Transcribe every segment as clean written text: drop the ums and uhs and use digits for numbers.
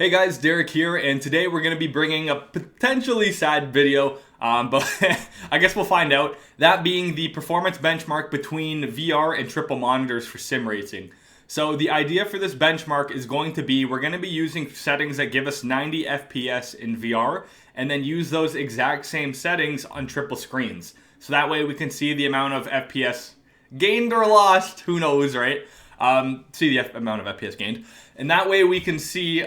Hey guys, Derek here, and today we're going to be bringing a potentially sad video, but I guess we'll find out. That being the performance benchmark between VR and triple monitors for sim racing. So the idea for this benchmark is going to be we're going to be using settings that give us 90 FPS in VR, and then use those exact same settings on triple screens. So that way we can see the amount of FPS gained or lost, who knows, right? See the amount of FPS gained. And that way we can see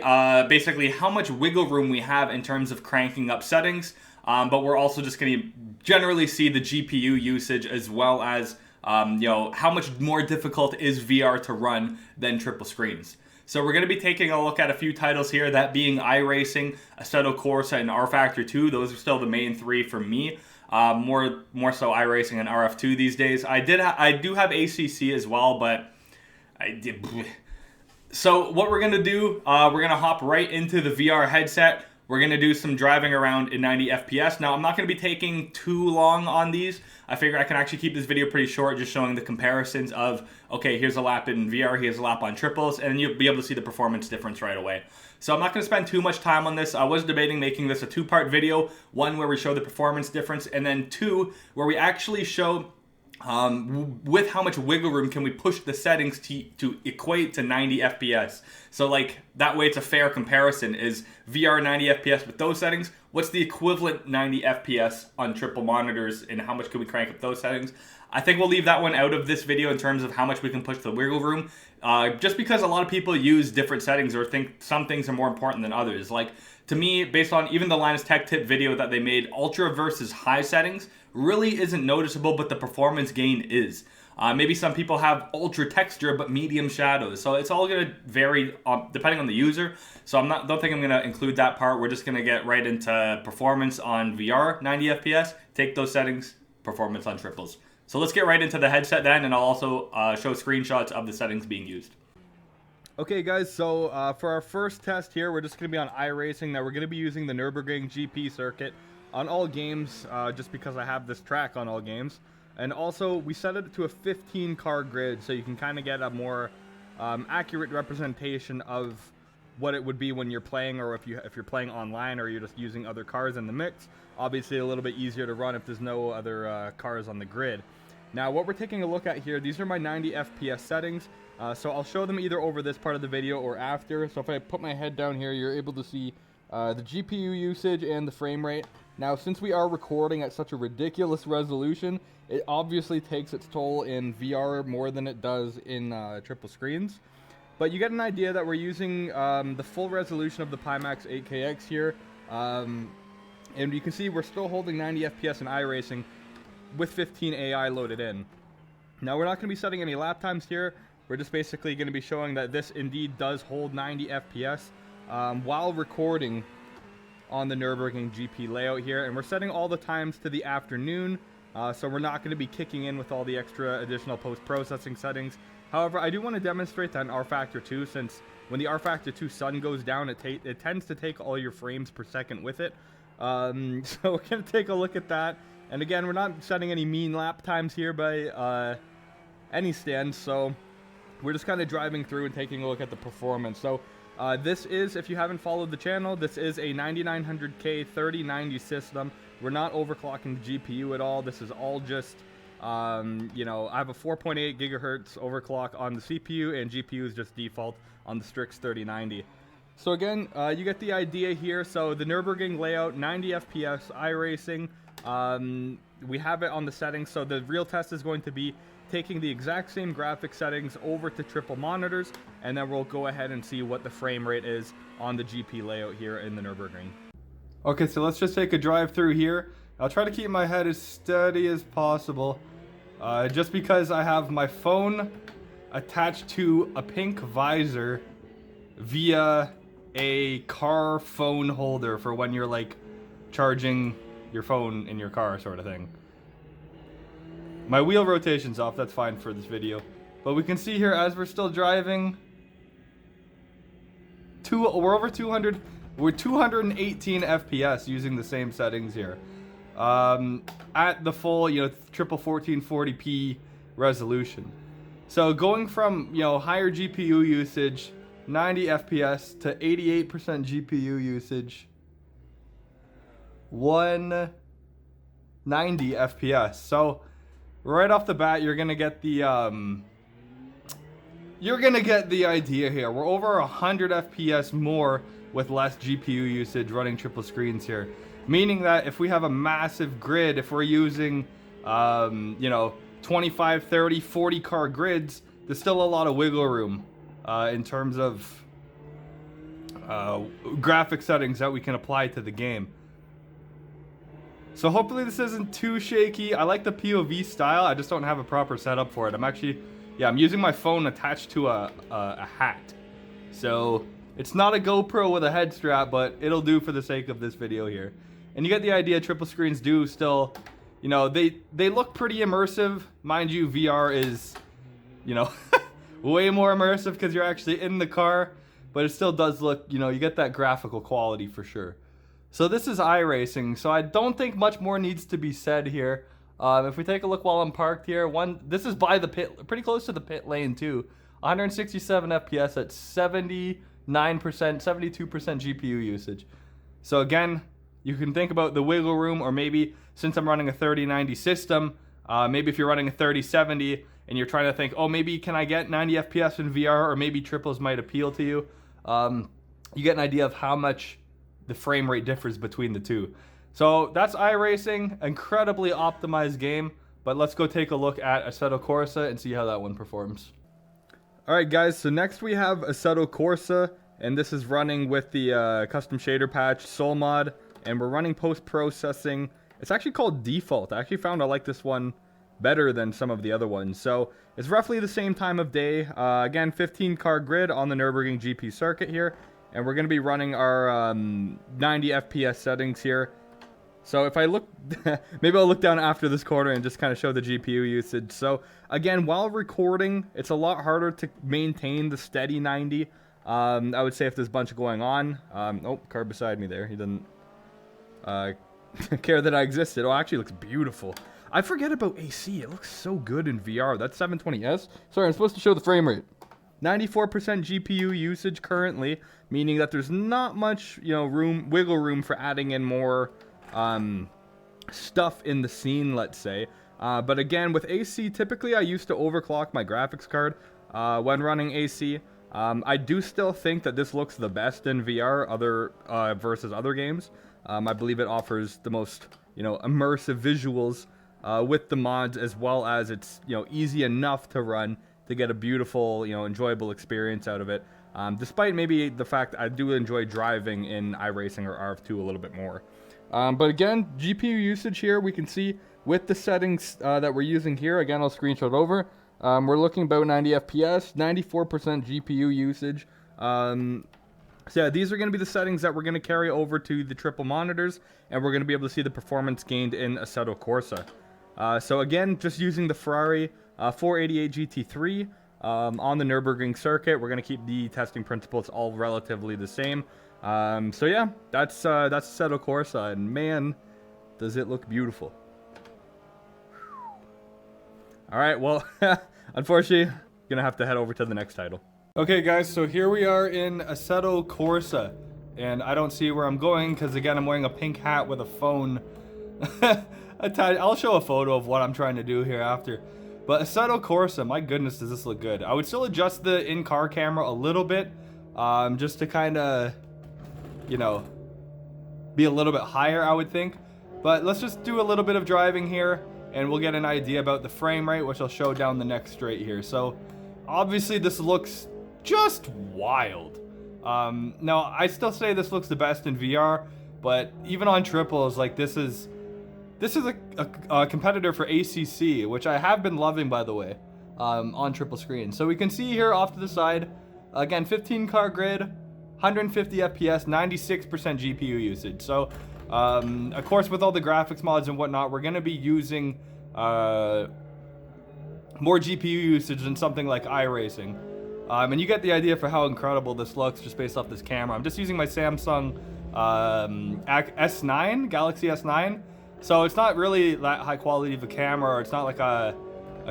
basically how much wiggle room we have in terms of cranking up settings. But we're also just going to generally see the GPU usage as well as how much more difficult is VR to run than triple screens. So we're going to be taking a look at a few titles here, that being iRacing, Assetto Corsa, and rFactor 2. Those are still the main three for me. More so iRacing and RF2 these days. I do have ACC as well, but I did. So what we're gonna do, we're gonna hop right into the VR headset. We're gonna do some driving around in 90 FPS. Now I'm not gonna be taking too long on these. I figure I can actually keep this video pretty short, just showing the comparisons of, okay, here's a lap in VR, here's a lap on triples, and you'll be able to see the performance difference right away. So I'm not gonna spend too much time on this. I was debating making this a two-part video, one where we show the performance difference, and then two, where we actually show with how much wiggle room can we push the settings to equate to 90 FPS. So like that way it's a fair comparison. Is VR 90 FPS with those settings? What's the equivalent 90 FPS on triple monitors, and how much can we crank up those settings? I think we'll leave that one out of this video in terms of how much we can push the wiggle room, just because a lot of people use different settings or think some things are more important than others. Like, to me, based on even the Linus Tech Tip video that they made, ultra versus high settings really isn't noticeable, but the performance gain is. Maybe some people have ultra texture but medium shadows, so it's all going to vary depending on the user. So don't think I'm going to include that part. We're just going to get right into performance on VR 90 FPS, take those settings, performance on triples. So let's get right into the headset then, and I'll also show screenshots of the settings being used. Okay guys, so for our first test here, we're just going to be on iRacing. Now we're going to be using the Nürburgring GP circuit on all games, just because I have this track on all games. And also, we set it to a 15 car grid, so you can kind of get a more accurate representation of what it would be when you're playing, or if you're playing online, or you're just using other cars in the mix. Obviously a little bit easier to run if there's no other cars on the grid. Now what we're taking a look at here, these are my 90 FPS settings. So I'll show them either over this part of the video or after. So if I put my head down here, you're able to see the GPU usage and the frame rate. Now, since we are recording at such a ridiculous resolution, it obviously takes its toll in VR more than it does in triple screens. But you get an idea that we're using the full resolution of the Pimax 8KX here. And you can see we're still holding 90 FPS in iRacing with 15 AI loaded in. Now, we're not going to be setting any lap times here. We're just basically going to be showing that this indeed does hold 90 FPS while recording on the Nürburgring GP layout here. And we're setting all the times to the afternoon, so we're not going to be kicking in with all the extra additional post-processing settings. However, I do want to demonstrate that in rFactor 2, since when the rFactor 2 sun goes down, it tends to take all your frames per second with it. So we're going to take a look at that. And again, we're not setting any mean lap times here by any stand, so we're just kind of driving through and taking a look at the performance. So this is, if you haven't followed the channel, this is a 9900K 3090 system. We're not overclocking the GPU at all. This is all just, I have a 4.8 gigahertz overclock on the CPU, and GPU is just default on the Strix 3090. So again, you get the idea here. So the Nürburgring layout, 90 FPS, iRacing. We have it on the settings. So the real test is going to be taking the exact same graphic settings over to triple monitors, and then we'll go ahead and see what the frame rate is on the GP layout here in the Nürburgring. Okay, so let's just take a drive through here. I'll try to keep my head as steady as possible, just because I have my phone attached to a pink visor via a car phone holder for when you're like charging your phone in your car, sort of thing. My wheel rotation's off, that's fine for this video. But we can see here, as we're still driving, we're over 200, we're 218 FPS using the same settings here. At the full, triple 1440p resolution. So going from, higher GPU usage 90 FPS to 88% GPU usage. 190 FPS. So right off the bat, you're gonna get the idea here. We're over 100 FPS more with less GPU usage running triple screens here. Meaning that if we have a massive grid, if we're using, you know, 25, 30, 40 car grids, there's still a lot of wiggle room in terms of graphic settings that we can apply to the game. So hopefully this isn't too shaky. I like the POV style. I just don't have a proper setup for it. I'm using my phone attached to a hat. So it's not a GoPro with a head strap, but it'll do for the sake of this video here. And you get the idea. Triple screens do still, you know, they look pretty immersive. Mind you, VR is, you know, way more immersive because you're actually in the car. But it still does look, you know, you get that graphical quality for sure. So this is iRacing, so I don't think much more needs to be said here. If we take a look while I'm parked here, this is by the pit, pretty close to the pit lane too. 167 FPS at 79%, 72% GPU usage. So again, you can think about the wiggle room, or maybe since I'm running a 3090 system, maybe if you're running a 3070 and you're trying to think, oh, maybe can I get 90 FPS in VR, or maybe triples might appeal to you. You get an idea of how much the frame rate differs between the two. So that's iRacing, incredibly optimized game, but let's go take a look at Assetto Corsa and see how that one performs. Alright guys, so next we have Assetto Corsa, and this is running with the custom shader patch Soul Mod, and we're running post-processing. It's actually called default. I actually found I like this one better than some of the other ones. So it's roughly the same time of day. Again, 15 car grid on the Nürburgring GP circuit here. And we're going to be running our 90 FPS settings here. So if I look, maybe I'll look down after this corner and just kind of show the GPU usage. So again, while recording, it's a lot harder to maintain the steady 90. I would say if there's a bunch going on. Oh, car beside me there. He didn't care that I existed. Oh, actually looks beautiful. I forget about AC. It looks so good in VR. That's 720S. Sorry, I'm supposed to show the frame rate. 94% GPU usage currently, meaning that there's not much, you know, wiggle room for adding in more stuff in the scene, let's say. But again, with AC, typically I used to overclock my graphics card when running AC. I do still think that this looks the best in VR versus other games. I believe it offers the most, you know, immersive visuals with the mods, as well as it's, you know, easy enough to run to get a beautiful, you know, enjoyable experience out of it. Despite maybe the fact I do enjoy driving in iRacing or RF2 a little bit more. But again, GPU usage here, we can see with the settings that we're using here. Again, I'll screenshot over. We're looking about 90 FPS, 94% GPU usage. So yeah, these are going to be the settings that we're going to carry over to the triple monitors, and we're going to be able to see the performance gained in Assetto Corsa. So again, just using the Ferrari 488 GT3 on the Nürburgring circuit. We're going to keep the testing principles all relatively the same. So yeah, that's Assetto Corsa, and man, does it look beautiful. Alright, well, unfortunately, gonna have to head over to the next title. Okay guys, so here we are in Assetto Corsa, and I don't see where I'm going because again I'm wearing a pink hat with a phone attached. I'll show a photo of what I'm trying to do here after. But Assetto Corsa, my goodness, does this look good. I would still adjust the in-car camera a little bit, just to kind of, you know, be a little bit higher, I would think. But let's just do a little bit of driving here, and we'll get an idea about the frame rate, which I'll show down the next straight here. So, obviously this looks just wild. Now, I still say this looks the best in VR, but even on triples, like this is a competitor for ACC, which I have been loving, by the way, on triple screen. So we can see here off to the side, again, 15 car grid, 150 FPS, 96% GPU usage. So, of course, with all the graphics mods and whatnot, we're going to be using more GPU usage than something like iRacing. And you get the idea for how incredible this looks just based off this camera. I'm just using my Samsung S9, Galaxy S9. So it's not really that high quality of a camera, or it's not like a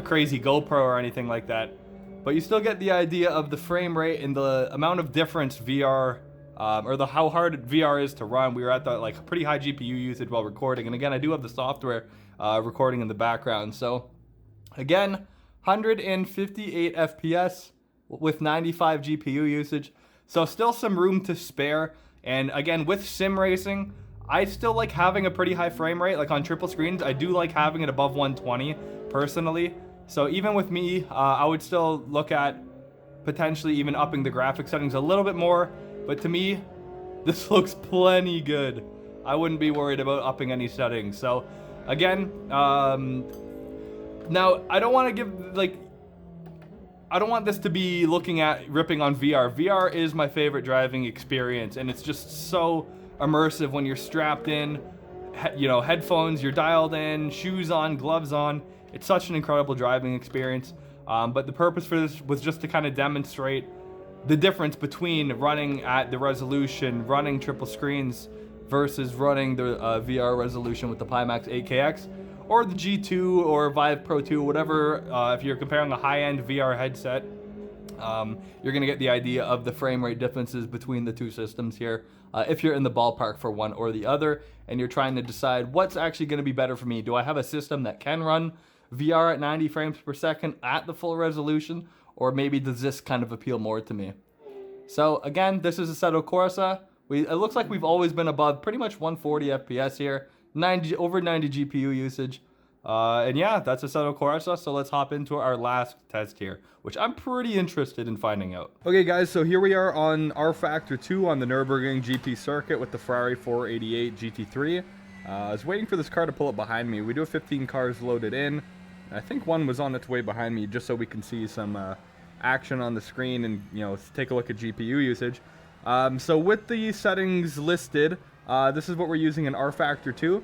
crazy GoPro or anything like that. but you still get the idea of the frame rate and the amount of difference VR, or how hard VR is to run. We were at the like pretty high GPU usage while recording, and again, I do have the software recording in the background. So again, 158 FPS with 95 GPU usage. So still some room to spare. And again, with sim racing, I still like having a pretty high frame rate. Like on triple screens, I do like having it above 120 personally. So even with me, I would still look at potentially even upping the graphic settings a little bit more. But to me, this looks plenty good. I wouldn't be worried about upping any settings. So again, now I don't want to give like, I don't want this to be looking at ripping on VR. VR is my favorite driving experience, and it's just so immersive when you're strapped in, you know, headphones, you're dialed in, shoes on, gloves on. It's such an incredible driving experience. But the purpose for this was just to kind of demonstrate the difference between running at the resolution, running triple screens, versus running the VR resolution with the Pimax 8KX, or the G2 or Vive Pro 2, whatever. If you're comparing a high-end VR headset, you're gonna get the idea of the frame rate differences between the two systems here. If you're in the ballpark for one or the other, and you're trying to decide what's actually gonna be better for me. Do I have a system that can run VR at 90 frames per second at the full resolution, or maybe does this kind of appeal more to me? So again, this is Assetto Corsa. It looks like we've always been above pretty much 140 FPS here. Over 90 GPU usage. And yeah, that's Assetto Corsa, so let's hop into our last test here, which I'm pretty interested in finding out. Okay guys, so here we are on rFactor 2 on the Nürburgring GP circuit with the Ferrari 488 GT3. I was waiting for this car to pull up behind me. We do have 15 cars loaded in. I think one was on its way behind me just so we can see some action on the screen and, you know, take a look at GPU usage. So with the settings listed, this is what we're using in rFactor 2.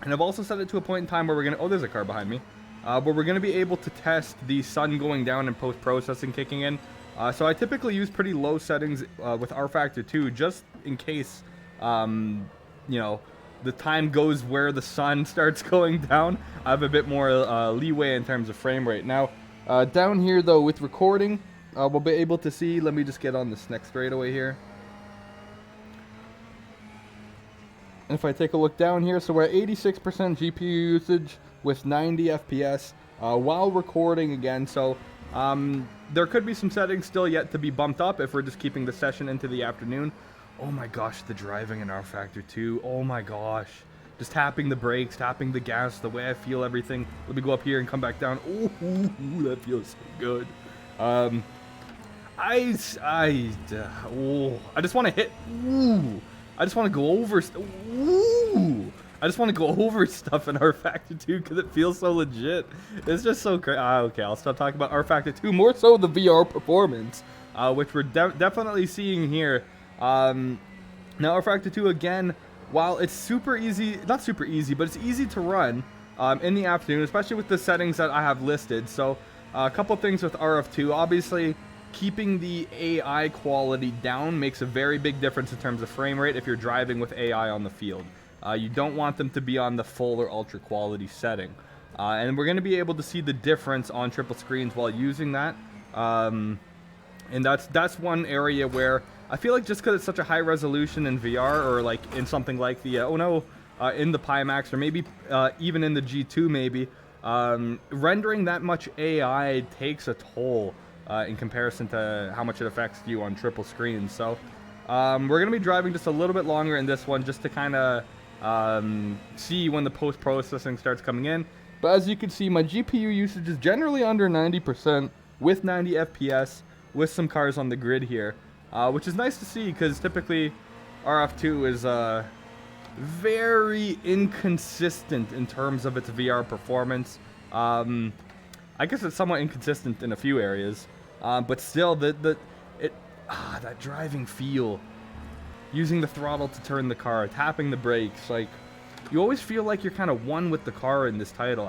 And I've also set it to a point in time where we're going to... Oh, there's a car behind me. But we're going to be able to test the sun going down and post-processing kicking in. So I typically use pretty low settings with rFactor 2 just in case, you know, the time goes where the sun starts going down. I have a bit more leeway in terms of frame rate. Now, down here, though, with recording, we'll be able to see... Let me just get on this next straightaway here. And if I take a look down here, so we're at 86% GPU usage with 90 FPS while recording again. So there could be some settings still yet to be bumped up if we're just keeping the session into the afternoon. Oh my gosh, the driving in rFactor 2. Oh my gosh. Just tapping the brakes, tapping the gas, the way I feel everything. Let me go up here and come back down. Ooh, that feels so good. I just want to hit. Ooh. I just want to go over I just want to go over stuff in rFactor 2 because it feels so legit. It's just so great. Okay, I'll stop talking about rFactor 2. More so the VR performance, which we're definitely seeing here. Now rFactor 2 again, while it's super easy, not super easy, but it's easy to run in the afternoon, especially with the settings that I have listed. So a couple things with RF2. Obviously, keeping the AI quality down makes a very big difference in terms of frame rate if you're driving with AI on the field. You don't want them to be on the full or ultra quality setting. And we're going to be able to see the difference on triple screens while using that. And that's one area where I feel like just because it's such a high resolution in VR, or like in something like the, in the Pimax, or maybe even in the G2 maybe, rendering that much AI takes a toll. In comparison to how much it affects you on triple screens. So we're going to be driving just a little bit longer in this one just to kind of see when the post-processing starts coming in. But as you can see, my GPU usage is generally under 90% with 90 FPS with some cars on the grid here, which is nice to see because typically RF2 is very inconsistent in terms of its VR performance. I guess it's somewhat inconsistent in a few areas, but still, that driving feel, using the throttle to turn the car, tapping the brakes, like, you always feel like you're kind of one with the car in this title.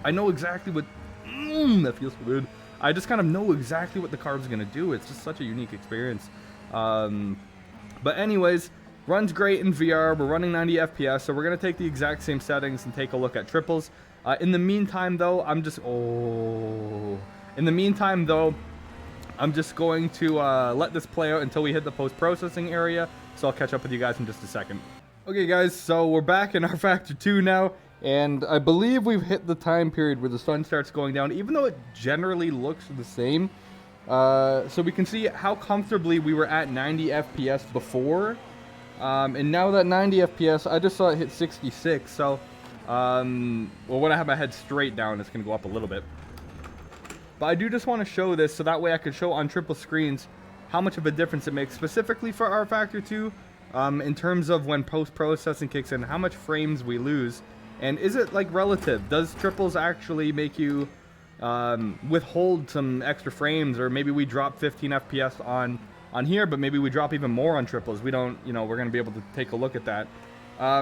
I know exactly what, that feels so good. I just kind of know exactly what the car is going to do. It's just such a unique experience. But anyways, runs great in VR. We're running 90 FPS, so we're going to take the exact same settings and take a look at triples. In the meantime, though, I'm just... In the meantime, though, I'm just going to let this play out until we hit the post-processing area, so I'll catch up with you guys in just a second. Okay, guys, so we're back in rFactor 2 now, and I believe we've hit the time period where the sun starts going down, even though it generally looks the same. So we can see how comfortably we were at 90 FPS before, and now that 90 FPS, I just saw it hit 66, so, well, when I have my head straight down, it's going to go up a little bit. But I do just want to show this so that way I can show on triple screens how much of a difference it makes, specifically for rFactor 2, in terms of when post-processing kicks in, how much frames we lose. And is it like relative? Does triples actually make you withhold some extra frames, or maybe we drop 15 FPS on here, but maybe we drop even more on triples? We don't, you know, we're going to be able to take a look at that.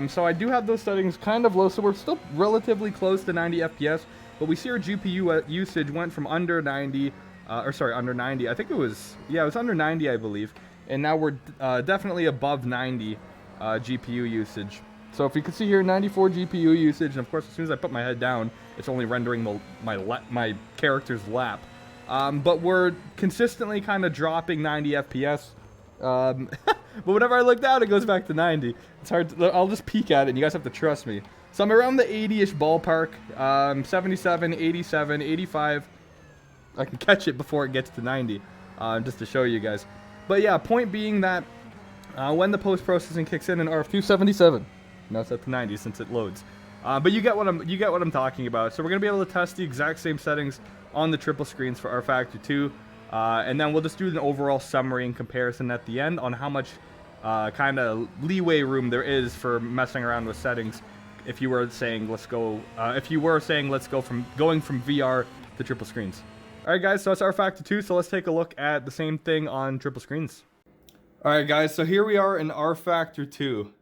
So I do have those settings kind of low, so we're still relatively close to 90 FPS. But we see our GPU usage went from under 90, under 90. I think it was, yeah, it was under 90, I believe. And now we're definitely above 90 GPU usage. So if you can see here, 94 GPU usage, and of course, as soon as I put my head down, it's only rendering my character's lap. But we're consistently kind of dropping 90 FPS. But whenever I look down, it goes back to 90. It's hard to, I'll just peek at it, and you guys have to trust me. So I'm around the 80-ish ballpark, 77, 87, 85. I can catch it before it gets to 90, just to show you guys. But yeah, point being that when the post-processing kicks in RF2, 77. Now it's at the 90 since it loads. But you get what I'm talking about. So we're gonna be able to test the exact same settings on the triple screens for rFactor 2, and then we'll just do an overall summary and comparison at the end on how much kind of leeway room there is for messing around with settings. If you were saying let's go from VR to triple screens. All right, guys, so it's rFactor 2. So let's take a look at the same thing on triple screens. All right, guys, so here we are in rFactor 2.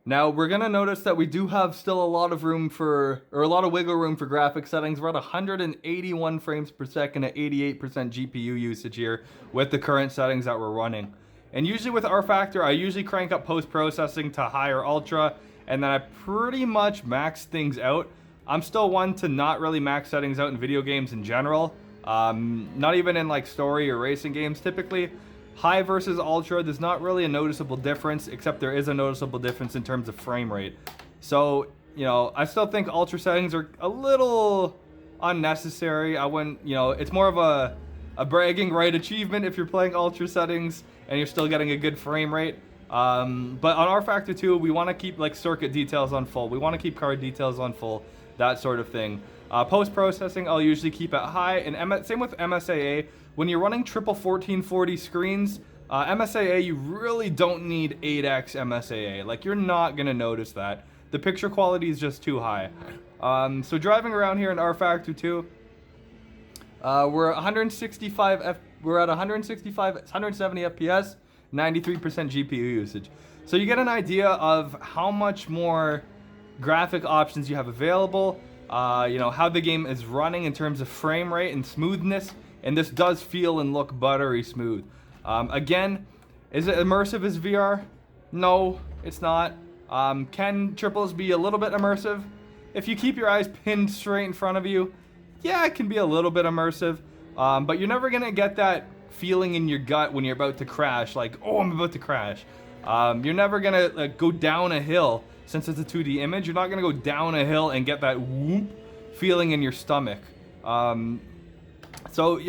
Now we're gonna notice that we do have still a lot of room for, or a lot of wiggle room for graphic settings. We're at 181 frames per second at 88% GPU usage here with the current settings that we're running. And usually with rFactor, I usually crank up post-processing to high or ultra, and then I pretty much max things out. I'm still one to not really max settings out in video games in general. Not even in like story or racing games typically. High versus ultra, there's not really a noticeable difference, except there is a noticeable difference in terms of frame rate. So, you know, I still think ultra settings are a little unnecessary. I wouldn't, you know, it's more of a bragging right achievement if you're playing ultra settings and you're still getting a good frame rate. But on rFactor 2, we want to keep like circuit details on full. We want to keep card details on full, that sort of thing. Post-processing, I'll usually keep at high, and same with MSAA. When you're running triple 1440 screens, MSAA, you really don't need 8x MSAA. Like, you're not going to notice that. The picture quality is just too high. So driving around here in rFactor 2, we're at 170 FPS, 93% GPU usage. So you get an idea of how much more graphic options you have available, you know, how the game is running in terms of frame rate and smoothness, and this does feel and look buttery smooth. Again, is it immersive as VR? No, it's not. Can triples be a little bit immersive? If you keep your eyes pinned straight in front of you, yeah, it can be a little bit immersive, but you're never gonna get that feeling in your gut when you're about to crash, like, oh, I'm about to crash. You're never gonna like go down a hill. Since it's a 2D image, you're not gonna go down a hill and get that whoop feeling in your stomach. So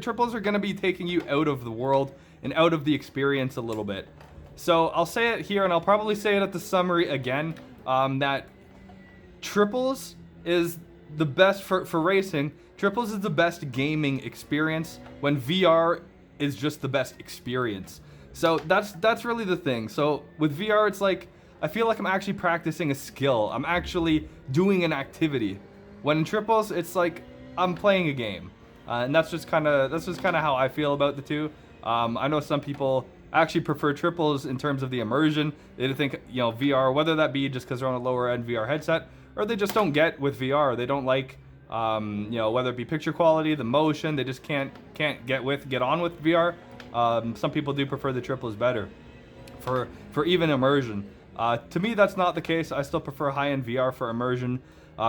triples are gonna be taking you out of the world and out of the experience a little bit. So I'll say it here, and I'll probably say it at the summary again, that triples is the best for racing. Triples is the best gaming experience when VR is just the best experience. So that's really the thing. So with VR, it's like, I feel like I'm actually practicing a skill. I'm actually doing an activity. When in triples, it's like I'm playing a game, and that's just kind of how I feel about the two. I know some people actually prefer triples in terms of the immersion. They think, you know, VR, whether that be just because they're on a lower end VR headset, or they just don't get with VR. They don't like, you know, whether it be picture quality, the motion. They just can't get on with VR. Some people do prefer the triples better for even immersion. To me, that's not the case. I still prefer high-end VR for immersion,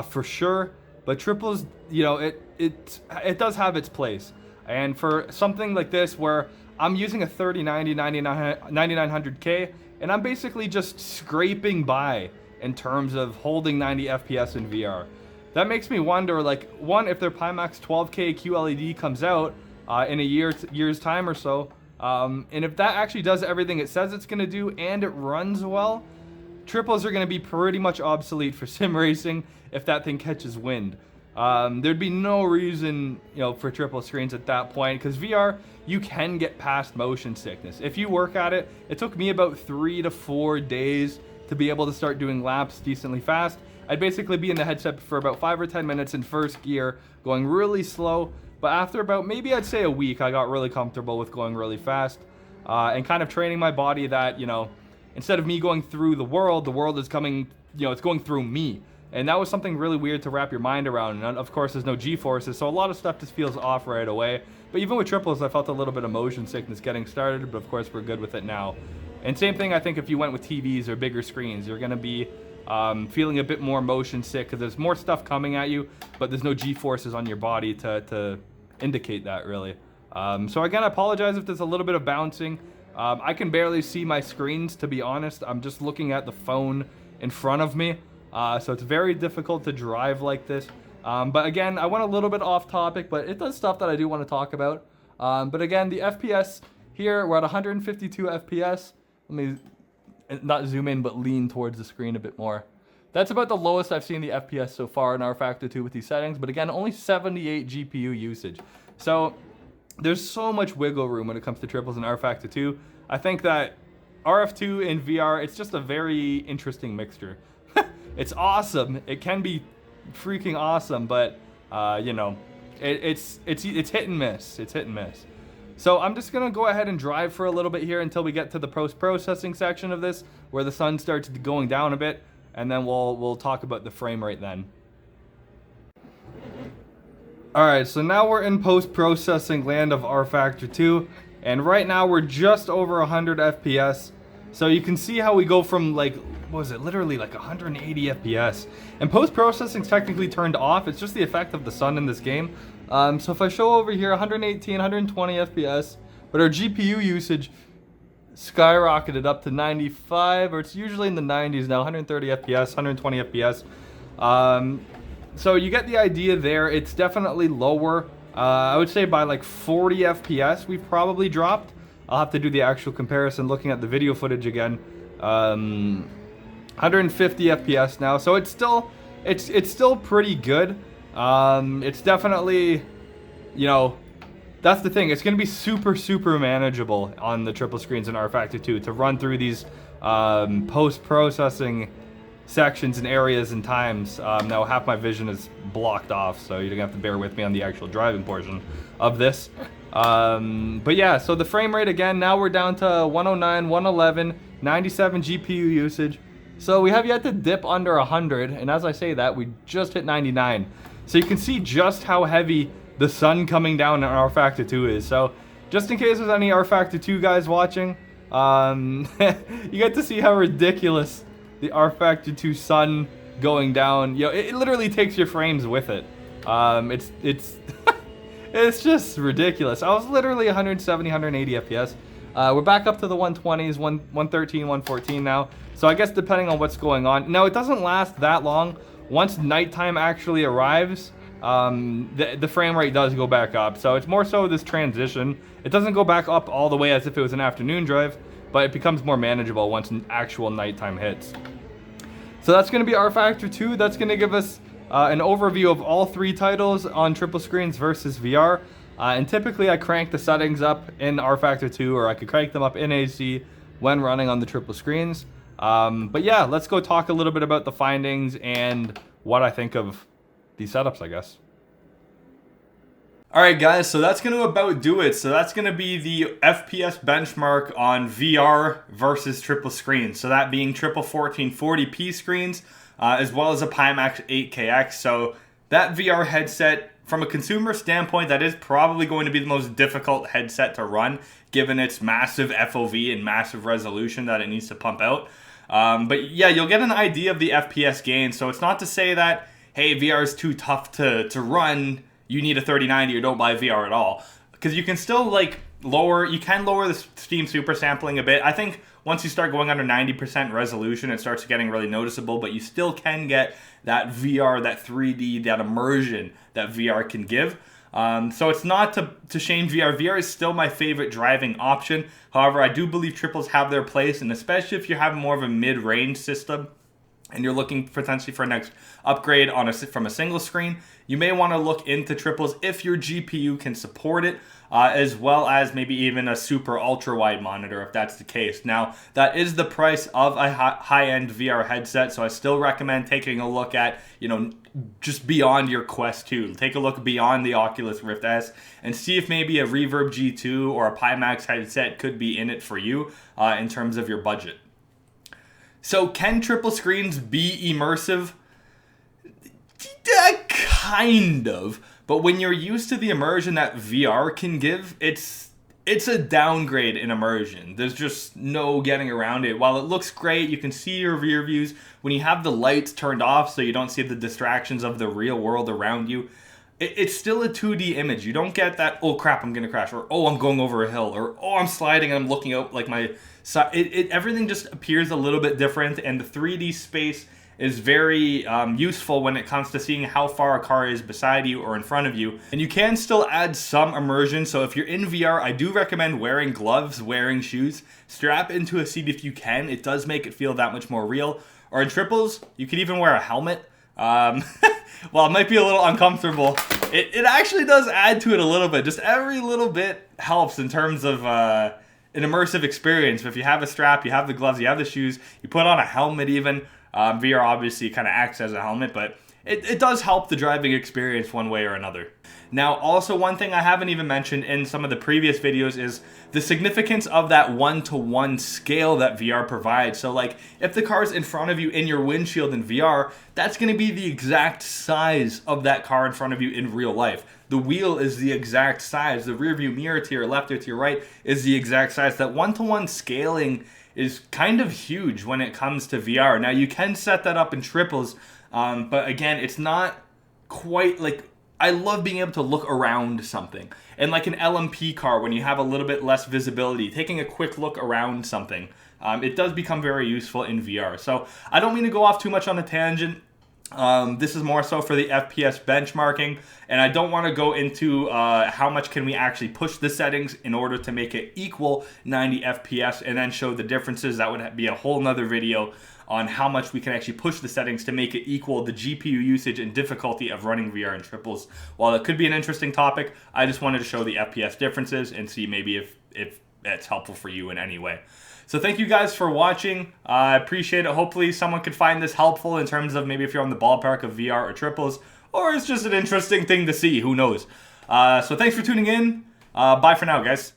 for sure. but triples, you know, it does have its place. And for something like this where I'm using a 3090 9900K and I'm basically just scraping by in terms of holding 90 FPS in VR. That makes me wonder, like, one, if their Pimax 12K QLED comes out in a year's time or so, and if that actually does everything it says it's going to do and it runs well, triples are going to be pretty much obsolete for sim racing if that thing catches wind. There'd be no reason, you know, for triple screens at that point, because VR, you can get past motion sickness. If you work at it, it took me about 3 to 4 days to be able to start doing laps decently fast. I'd basically be in the headset for about 5 or 10 minutes in first gear, going really slow. But after about, maybe I'd say a week, I got really comfortable with going really fast, and kind of training my body that, you know, instead of me going through the world is coming, you know, it's going through me. And that was something really weird to wrap your mind around. And of course, there's no G-forces, so a lot of stuff just feels off right away. But even with triples, I felt a little bit of motion sickness getting started, but of course, we're good with it now. And same thing, I think, if you went with TVs or bigger screens, you're going to be feeling a bit more motion sick because there's more stuff coming at you, but there's no G-forces on your body to indicate that, really. So again, I apologize if there's a little bit of bouncing. I can barely see my screens, to be honest. I'm just looking at the phone in front of me. So it's very difficult to drive like this. But again, I went a little bit off topic, but it does stuff that I do want to talk about. But again, the FPS here, we're at 152 FPS. Let me not zoom in, but lean towards the screen a bit more. That's about the lowest I've seen the FPS so far in rFactor 2 with these settings. But again, only 78 GPU usage. So there's so much wiggle room when it comes to triples in rFactor 2. I think that RF2 in VR, it's just a very interesting mixture. It's awesome. It can be freaking awesome, but you know, it's hit and miss. It's hit and miss. So I'm just gonna go ahead and drive for a little bit here until we get to the post-processing section of this, where the sun starts going down a bit, and then we'll talk about the frame rate then. All right, so now we're in post-processing land of rFactor 2, and right now we're just over 100 FPS. So you can see how we go from, like, what was it, literally like 180 FPS. And post-processing's technically turned off. It's just the effect of the sun in this game. So if I show over here, 118, 120 FPS, but our GPU usage skyrocketed up to 95, or it's usually in the 90s now, 130 FPS, 120 FPS. So you get the idea there. It's definitely lower. I would say by like 40 FPS we've probably dropped. I'll have to do the actual comparison looking at the video footage again. 150 FPS now, so it's still pretty good. It's definitely, you know, that's the thing. It's going to be super manageable on the triple screens in rFactor 2 to run through these post-processing sections and areas and times. Now half my vision is blocked off, so you're gonna have to bear with me on the actual driving portion of this. But yeah, so the frame rate again, now we're down to 109, 111, 97 GPU usage. So we have yet to dip under 100, and as I say that, we just hit 99. So you can see just how heavy the sun coming down in rFactor 2 is. So just in case there's any rFactor 2 guys watching, you get to see how ridiculous the rFactor 2 sun going down. You know, it literally takes your frames with it. It's it's just ridiculous. I was literally 170, 180 FPS. We're back up to the 120s, 113, 114 now. So I guess depending on what's going on. Now, it doesn't last that long. Once nighttime actually arrives, the frame rate does go back up. So it's more so this transition. It doesn't go back up all the way as if it was an afternoon drive, but it becomes more manageable once an actual nighttime hits. So that's going to be rFactor 2. That's going to give us an overview of all three titles on triple screens versus VR. And typically I crank the settings up in rFactor 2, or I could crank them up in AC when running on the triple screens. But yeah, let's go talk a little bit about the findings and what I think of these setups, I guess. Alright guys, so that's going to about do it. So that's going to be the FPS benchmark on VR versus triple screens. So that being triple 1440p screens, as well as a Pimax 8KX. So that VR headset, from a consumer standpoint, that is probably going to be the most difficult headset to run, given its massive FOV and massive resolution that it needs to pump out. But yeah, you'll get an idea of the FPS gain. So it's not to say that, hey, VR is too tough to run, you need a 3090 or don't buy VR at all. Because you can still like lower the Steam super sampling a bit. I think once you start going under 90% resolution, it starts getting really noticeable, but you still can get that VR, that 3D, that immersion that VR can give. So it's not to shame VR. VR is still my favorite driving option. However, I do believe triples have their place, and especially if you have more of a mid-range system and you're looking potentially for a next upgrade from a single screen, you may want to look into triples if your GPU can support it, as well as maybe even a super ultra wide monitor if that's the case. Now, that is the price of a high-end VR headset, so I still recommend taking a look at, just beyond your Quest 2. Take a look beyond the Oculus Rift S and see if maybe a Reverb G2 or a Pimax headset could be in it for you in terms of your budget. So can triple screens be immersive? Kind of. But when you're used to the immersion that VR can give, it's a downgrade in immersion. There's just no getting around it. While it looks great, you can see your rear views. When you have the lights turned off so you don't see the distractions of the real world around you, it's still a 2D image. You don't get that, oh crap, I'm gonna crash, or oh, I'm going over a hill, or oh, I'm sliding and I'm looking out like my side. Everything just appears a little bit different, and the 3D space is very useful when it comes to seeing how far a car is beside you or in front of you. And you can still add some immersion, so if you're in VR, I do recommend wearing gloves, wearing shoes, strap into a seat if you can. It does make it feel that much more real. Or in triples, you could even wear a helmet. While it might be a little uncomfortable, it actually does add to it a little bit. Just every little bit helps in terms of an immersive experience. If you have a strap, you have the gloves, you have the shoes, you put on a helmet even. VR obviously kind of acts as a helmet, but it does help the driving experience one way or another. Now, also one thing I haven't even mentioned in some of the previous videos is the significance of that one-to-one scale that VR provides. So like, if the car's in front of you in your windshield in VR, that's going to be the exact size of that car in front of you in real life. The wheel is the exact size. The rear view mirror to your left or to your right is the exact size. That one-to-one scaling is kind of huge when it comes to VR. Now, you can set that up in triples, but again, it's not quite like... I love being able to look around something. And like an LMP car, when you have a little bit less visibility, taking a quick look around something, it does become very useful in VR. So I don't mean to go off too much on a tangent. This is more so for the FPS benchmarking, and I don't want to go into how much can we actually push the settings in order to make it equal 90 FPS and then show the differences. That would be a whole nother video on how much we can actually push the settings to make it equal the GPU usage and difficulty of running VR in triples. While it could be an interesting topic, I just wanted to show the FPS differences and see maybe if that's helpful for you in any way. So thank you guys for watching. I appreciate it. Hopefully someone could find this helpful in terms of maybe if you're on the ballpark of VR or triples, or it's just an interesting thing to see. Who knows? So thanks for tuning in. Bye for now, guys.